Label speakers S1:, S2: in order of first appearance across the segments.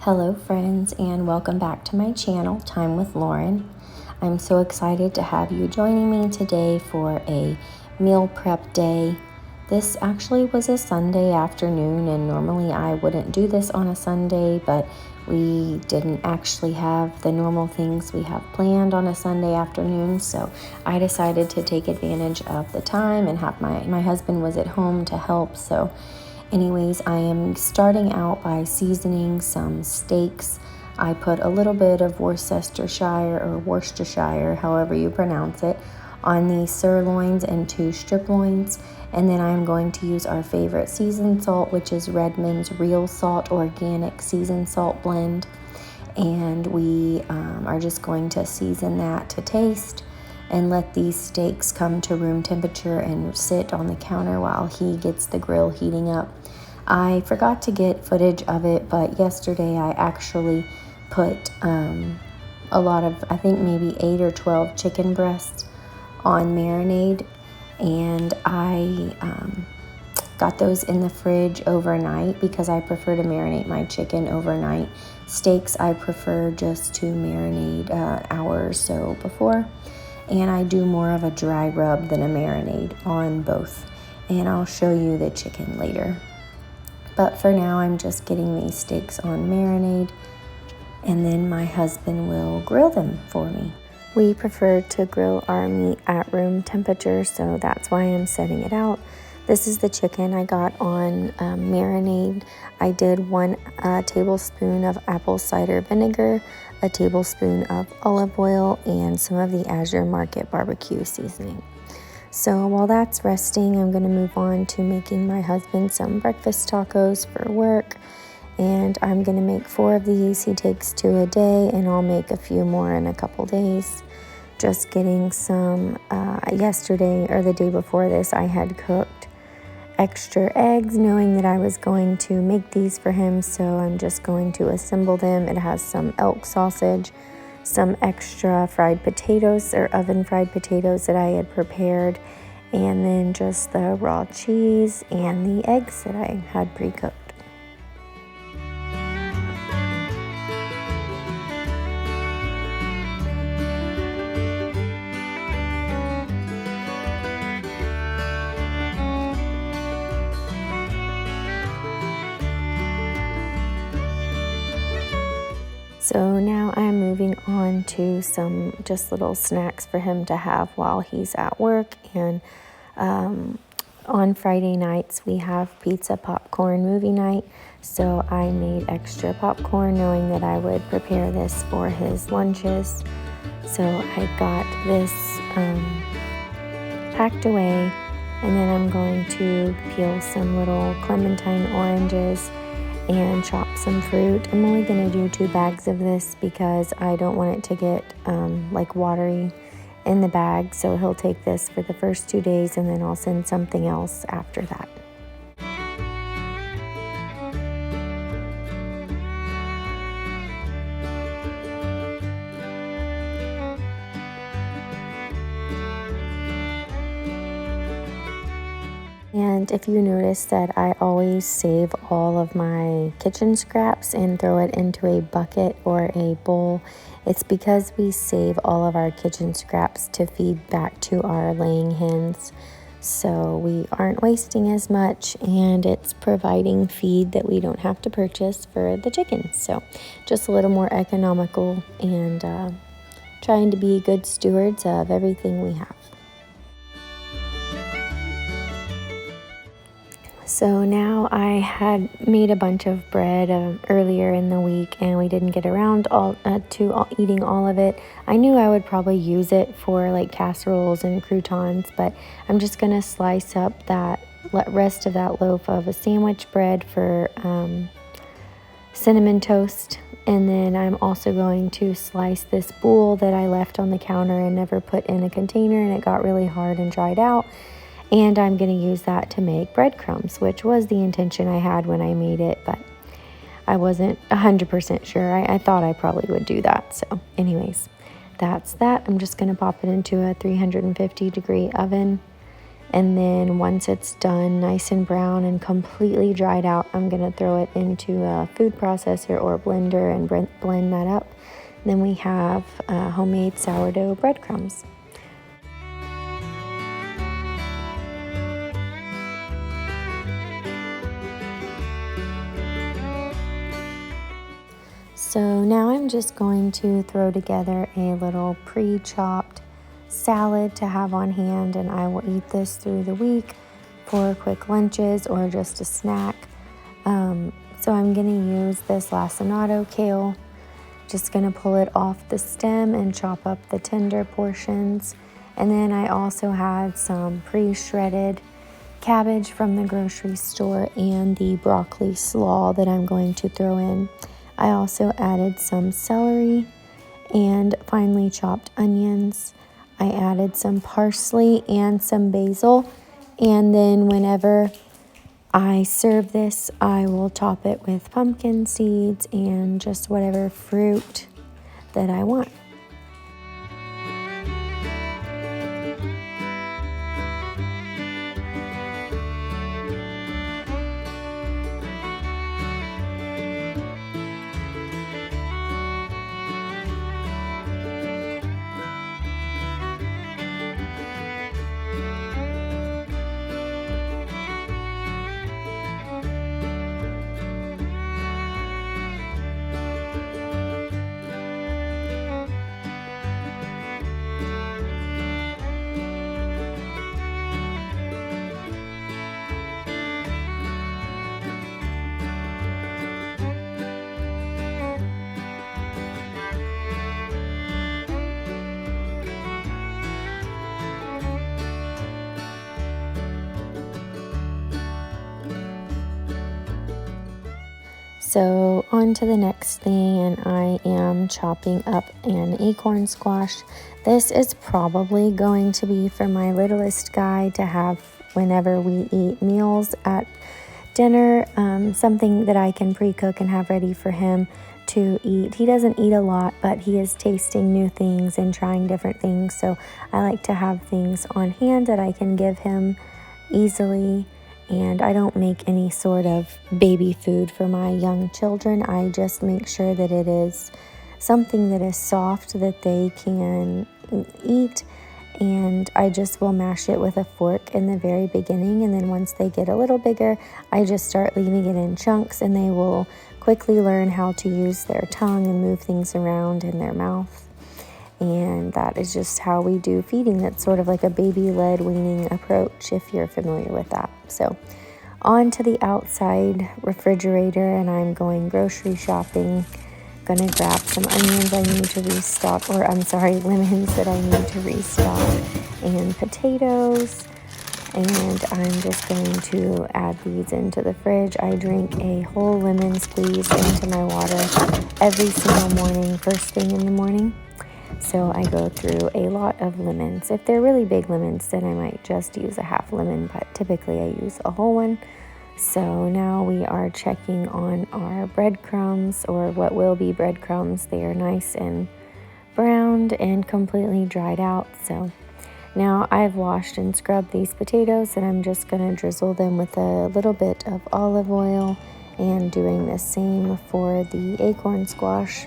S1: Hello friends, and welcome back to my channel, Time with Lauren. I'm so excited to have you joining me today for a meal prep day. This actually was a Sunday afternoon, and normally I wouldn't do this on a Sunday, but we didn't actually have the normal things we have planned on a Sunday afternoon, so I decided to take advantage of the time and have my husband was at home to help. So anyways, I am starting out by seasoning some steaks. I put a little bit of Worcestershire, however you pronounce it, on the sirloins and 2 strip loins. And then I'm going to use our favorite seasoned salt, which is Redmond's Real Salt Organic Seasoned Salt Blend. And we are just going to season that to taste and let these steaks come to room temperature and sit on the counter while he gets the grill heating up. I forgot to get footage of it, but yesterday I actually put a lot of, I think maybe 8 or 12 chicken breasts on marinade, and I got those in the fridge overnight because I prefer to marinate my chicken overnight. Steaks I prefer just to marinate an hour or so before. And I do more of a dry rub than a marinade on both. And I'll show you the chicken later. But for now, I'm just getting these steaks on marinade, and then my husband will grill them for me. We prefer to grill our meat at room temperature, so that's why I'm setting it out. This is the chicken I got on marinade. I did 1 tablespoon of apple cider vinegar, a tablespoon of olive oil, and some of the Azure Market barbecue seasoning. So while that's resting, I'm going to move on to making my husband some breakfast tacos for work. And I'm going to make 4 of these. He takes 2 a day, and I'll make a few more in a couple days. Just getting some, yesterday or the day before this, I had cooked extra eggs, knowing that I was going to make these for him, so I'm just going to assemble them. It has some elk sausage, some extra fried potatoes or oven fried potatoes that I had prepared, and then just the raw cheese and the eggs that I had pre-cooked. So now I'm moving on to some just little snacks for him to have while he's at work. And on Friday nights we have pizza popcorn movie night. So I made extra popcorn knowing that I would prepare this for his lunches. So I got this packed away, and then I'm going to peel some little clementine oranges and chop some fruit. I'm only going to do 2 bags of this because I don't want it to get like watery in the bag. So he'll take this for the first 2 days, and then I'll send something else after that. And if you notice that I always save all of my kitchen scraps and throw it into a bucket or a bowl, it's because we save all of our kitchen scraps to feed back to our laying hens. So we aren't wasting as much, and it's providing feed that we don't have to purchase for the chickens. So just a little more economical, and trying to be good stewards of everything we have. So now I had made a bunch of bread earlier in the week, and we didn't get around to eating all of it. I knew I would probably use it for like casseroles and croutons, but I'm just going to slice up that rest of that loaf of a sandwich bread for cinnamon toast. And then I'm also going to slice this boule that I left on the counter and never put in a container, and it got really hard and dried out. And I'm going to use that to make breadcrumbs, which was the intention I had when I made it, but I wasn't 100% sure. I thought I probably would do that. So anyways, that's that. I'm just going to pop it into a 350-degree oven And then once it's done, nice and brown and completely dried out, I'm gonna throw it into a food processor or blender and blend that up. Then we have homemade sourdough breadcrumbs. So now I'm just going to throw together a little pre-chopped salad to have on hand, and I will eat this through the week for quick lunches or just a snack. So I'm going to use this lacinato kale, just going to pull it off the stem and chop up the tender portions. And then I also had some pre-shredded cabbage from the grocery store and the broccoli slaw that I'm going to throw in. I also added some celery and finely chopped onions. I added some parsley and some basil. And then whenever I serve this, I will top it with pumpkin seeds and just whatever fruit that I want. So on to the next thing, and I am chopping up an acorn squash. This is probably going to be for my littlest guy to have whenever we eat meals at dinner, something that I can pre-cook and have ready for him to eat. He doesn't eat a lot, but he is tasting new things and trying different things, so I like to have things on hand that I can give him easily. And I don't make any sort of baby food for my young children. I just make sure that it is something that is soft that they can eat. And I just will mash it with a fork in the very beginning. And then once they get a little bigger, I just start leaving it in chunks, and they will quickly learn how to use their tongue and move things around in their mouth. And that is just how we do feeding. That's sort of like a baby-led weaning approach, if you're familiar with that. So on to the outside refrigerator, and I'm going grocery shopping. Gonna grab some onions I need to restock, lemons that I need to restock, and potatoes. And I'm just going to add these into the fridge. I drink a whole lemon squeeze into my water every single morning, first thing in the morning. So I go through a lot of lemons. If they're really big lemons, then I might just use a half lemon, but typically I use a whole one. So now we are checking on our breadcrumbs, or what will be breadcrumbs. They are nice and browned and completely dried out. So now I've washed and scrubbed these potatoes, and I'm just going to drizzle them with a little bit of olive oil, and doing the same for the acorn squash.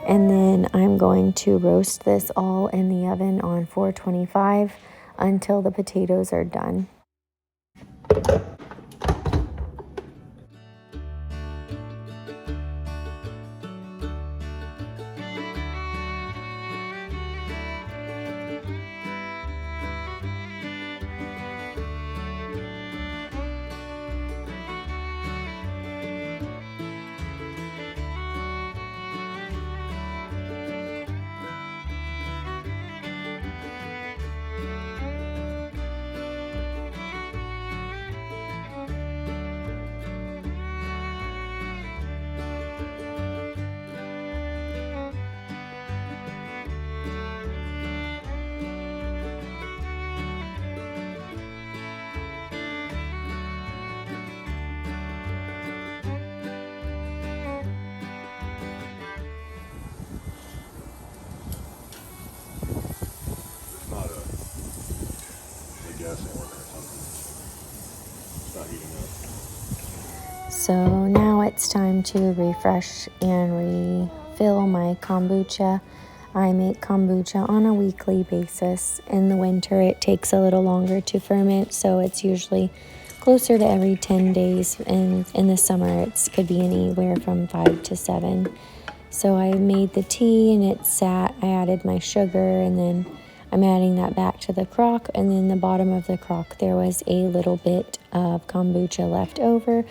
S1: And then I'm going to roast this all in the oven on 425 until the potatoes are done. So now it's time to refresh and refill my kombucha. I make kombucha on a weekly basis. In the winter, it takes a little longer to ferment, so it's usually closer to every 10 days. And in the summer, it could be anywhere from 5 to 7. So I made the tea and it sat. I added my sugar, and then I'm adding that back to the crock. And then the bottom of the crock, there was a little bit of kombucha left over,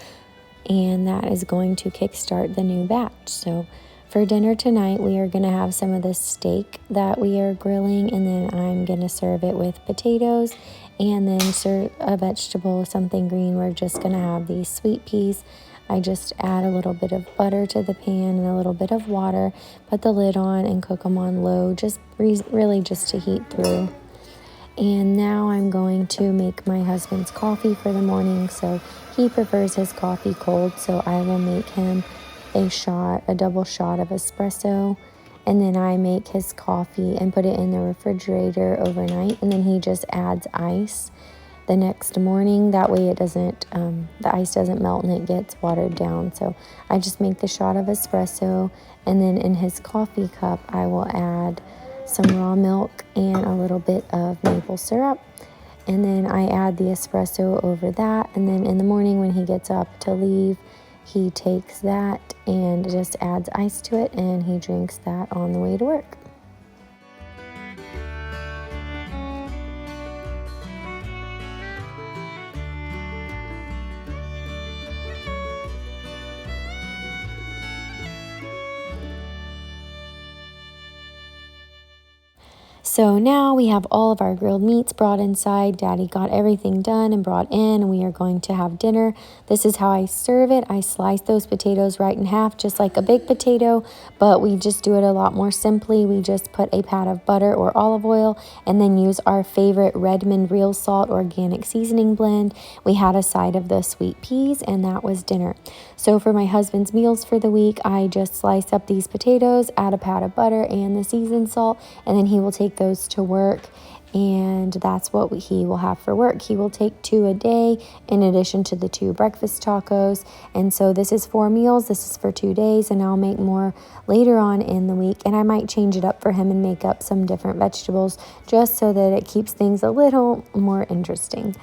S1: and that is going to kickstart the new batch. So for dinner tonight, we are going to have some of the steak that we are grilling, and then I'm going to serve it with potatoes and then serve a vegetable, something green. We're just going to have these sweet peas. I just add a little bit of butter to the pan and a little bit of water, put the lid on and cook them on low, just really just to heat through. And now I'm going to make my husband's coffee for the morning. So he prefers his coffee cold, so I will make him a double shot of espresso. And then I make his coffee and put it in the refrigerator overnight. And then he just adds ice the next morning. That way it doesn't, the ice doesn't melt and it gets watered down. So I just make the shot of espresso. And then in his coffee cup, I will add some raw milk and a little bit of maple syrup. And then I add the espresso over that. And then in the morning when he gets up to leave, he takes that and just adds ice to it, and he drinks that on the way to work. So now we have all of our grilled meats brought inside. Daddy got everything done and brought in, and we are going to have dinner. This is how I serve it. I slice those potatoes right in half, just like a big potato, but we just do it a lot more simply. We just put a pat of butter or olive oil and then use our favorite Redmond Real Salt organic seasoning blend. We had a side of the sweet peas, and that was dinner. So for my husband's meals for the week, I just slice up these potatoes, add a pat of butter and the seasoned salt, and then he will take those to work, and that's what he will have for work. He will take 2 a day in addition to the 2 breakfast tacos. And so this is 4 meals. This is for 2 days, and I'll make more later on in the week, and I might change it up for him and make up some different vegetables just so that it keeps things a little more interesting.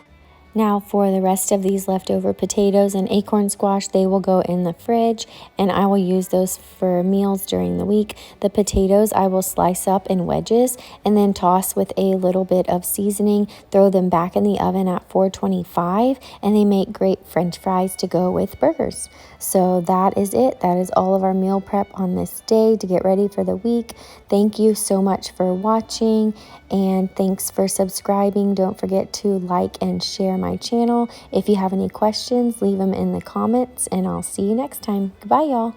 S1: Now for the rest of these leftover potatoes and acorn squash, they will go in the fridge, and I will use those for meals during the week. The potatoes I will slice up in wedges and then toss with a little bit of seasoning, throw them back in the oven at 425, and they make great French fries to go with burgers. So that is it. That is all of our meal prep on this day to get ready for the week. Thank you so much for watching, and thanks for subscribing. Don't forget to like and share my channel. If you have any questions, leave them in the comments, and I'll see you next time. Goodbye, y'all.